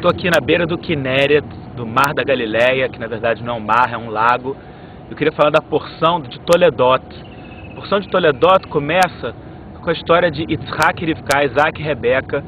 Estou aqui na beira do Kinneret, do Mar da Galileia, que na verdade não é um mar, é um lago. Eu queria falar da porção de Toledot. A porção de Toledot começa com a história de Yitzhak e Rivka, Isaac e Rebeca,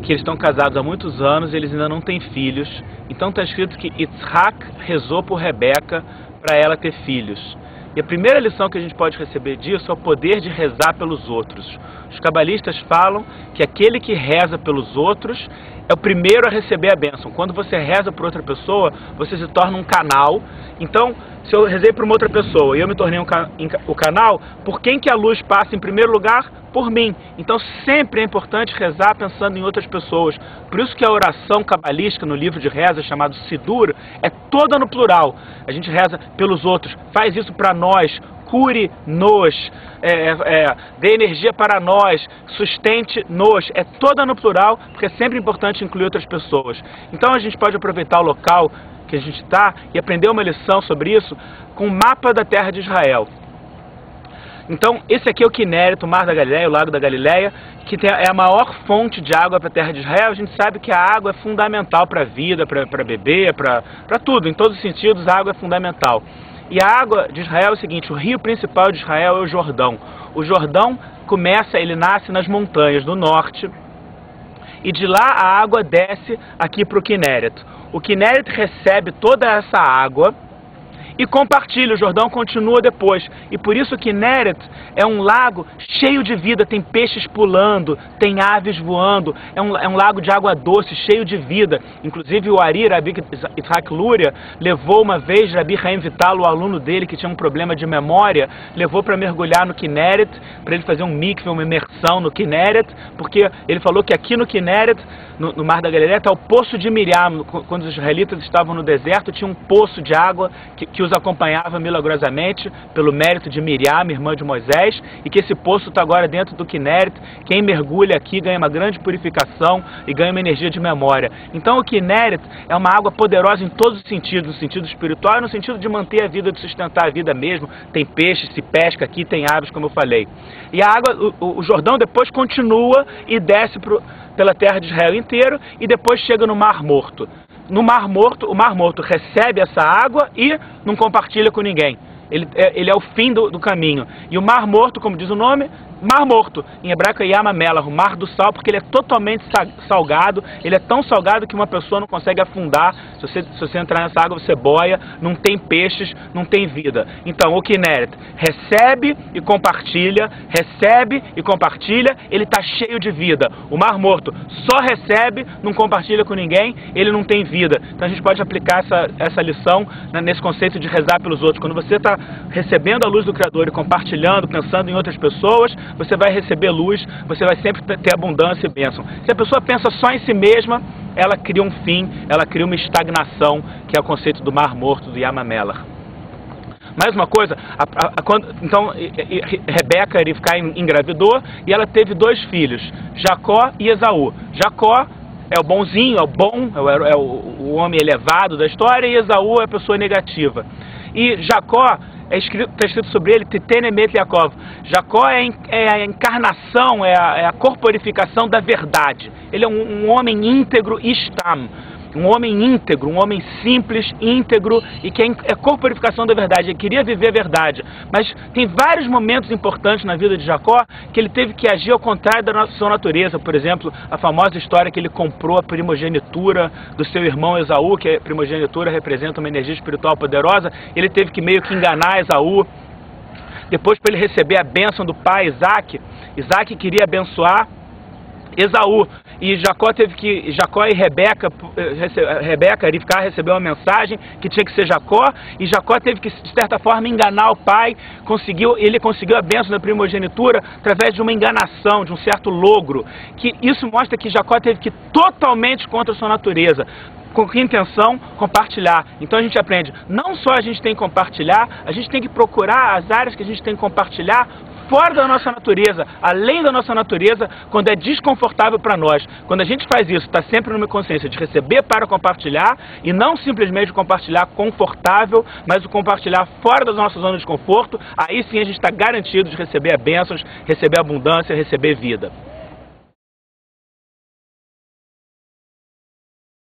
que eles estão casados há muitos anos e eles ainda não têm filhos. Então está escrito que Yitzhak rezou por Rebeca para ela ter filhos. E a primeira lição que a gente pode receber disso é o poder de rezar pelos outros. Os cabalistas falam que aquele que reza pelos outros é o primeiro a receber a bênção. Quando você reza por outra pessoa, você se torna um canal. Então, se eu rezei por uma outra pessoa e eu me tornei o canal, por quem que a luz passa em primeiro lugar? Por mim. Então, sempre é importante rezar pensando em outras pessoas. Por isso que a oração cabalística no livro de reza, chamado Sidur, é toda no plural. A gente reza pelos outros. Faz isso para nós. Cure-nos, dê energia para nós, sustente-nos, é toda no plural, porque é sempre importante incluir outras pessoas. Então a gente pode aproveitar o local que a gente está e aprender uma lição sobre isso com o mapa da terra de Israel. Então esse aqui é o Kinneret, o Mar da Galileia, o Lago da Galileia, que é a maior fonte de água para a terra de Israel. A gente sabe que a água é fundamental para a vida, para beber, para tudo, em todos os sentidos a água é fundamental. E a água de Israel é o seguinte, o rio principal de Israel é o Jordão. O Jordão ele nasce nas montanhas do norte, e de lá a água desce aqui para o Kinneret. O Kinneret recebe toda essa água e compartilha, o Jordão continua depois. E por isso o Kinneret é um lago cheio de vida, tem peixes pulando, tem aves voando, é um lago de água doce, cheio de vida. Inclusive o Ari, Rabbi Yitzhak Luria, levou uma vez Rabbi Chaim Vital, o aluno dele que tinha um problema de memória, levou para mergulhar no Kinneret, para ele fazer um mikveh, uma imersão no Kinneret, porque ele falou que aqui no Kinneret, no Mar da Galileia, está o poço de Miriam. Quando os israelitas estavam no deserto, tinha um poço de água que os acompanhava milagrosamente pelo mérito de Miriam, irmã de Moisés, e que esse poço está agora dentro do Kinneret. Quem mergulha aqui ganha uma grande purificação e ganha uma energia de memória. Então o Kinneret é uma água poderosa em todos os sentidos, no sentido espiritual e no sentido de manter a vida, de sustentar a vida mesmo. Tem peixes, se pesca aqui, tem aves, como eu falei. E a água, o Jordão depois continua e desce pela terra de Israel inteiro e depois chega no Mar Morto. No Mar Morto, o Mar Morto recebe essa água e não compartilha com ninguém. Ele é o fim do caminho. E o Mar Morto, como diz o nome, Mar Morto, em hebraico é Yam HaMelach, o Mar do Sal, porque ele é totalmente salgado, ele é tão salgado que uma pessoa não consegue afundar. Se você entrar nessa água, você boia, não tem peixes, não tem vida. Então, o Kinneret recebe e compartilha, ele está cheio de vida. O Mar Morto só recebe, não compartilha com ninguém, ele não tem vida. Então, a gente pode aplicar essa lição nesse conceito de rezar pelos outros. Quando você está recebendo a luz do Criador e compartilhando, pensando em outras pessoas, você vai receber luz, você vai sempre ter abundância e bênção. Se a pessoa pensa só em si mesma, ela cria um fim, ela cria uma estagnação, que é o conceito do Mar Morto, do Yam HaMelach. Mais uma coisa, então Rebeca engravidou e ela teve 2 filhos, Jacó e Esaú. Jacó é o bonzinho, é o bom, é o homem elevado da história, e Esaú é a pessoa negativa. E Jacó, está escrito sobre ele, Titenemet Yaakov. Jacó é a encarnação, é a corporificação da verdade. Ele é um homem íntegro, Istam. Um homem íntegro, um homem simples, íntegro, e que é a corporificação da verdade. Ele queria viver a verdade. Mas tem vários momentos importantes na vida de Jacó que ele teve que agir ao contrário da sua natureza. Por exemplo, a famosa história que ele comprou a primogenitura do seu irmão Esaú, que a primogenitura representa uma energia espiritual poderosa. Ele teve que meio que enganar Esaú. Depois, para ele receber a bênção do pai Isaac, Isaac queria abençoar Esaú. E Jacó e Rebeca recebeu uma mensagem que tinha que ser Jacó, e Jacó teve que, de certa forma, enganar o pai. Ele conseguiu a bênção da primogenitura através de uma enganação, de um certo logro. Que isso mostra que Jacó teve que ir totalmente contra a sua natureza. Com que intenção? Compartilhar. Então a gente aprende, não só a gente tem que compartilhar, a gente tem que procurar as áreas que a gente tem que compartilhar fora da nossa natureza, além da nossa natureza, quando é desconfortável para nós. Quando a gente faz isso, está sempre numa consciência de receber para compartilhar, e não simplesmente compartilhar confortável, mas o compartilhar fora da nossa zona de conforto, aí sim a gente está garantido de receber bênçãos, receber abundância, receber vida.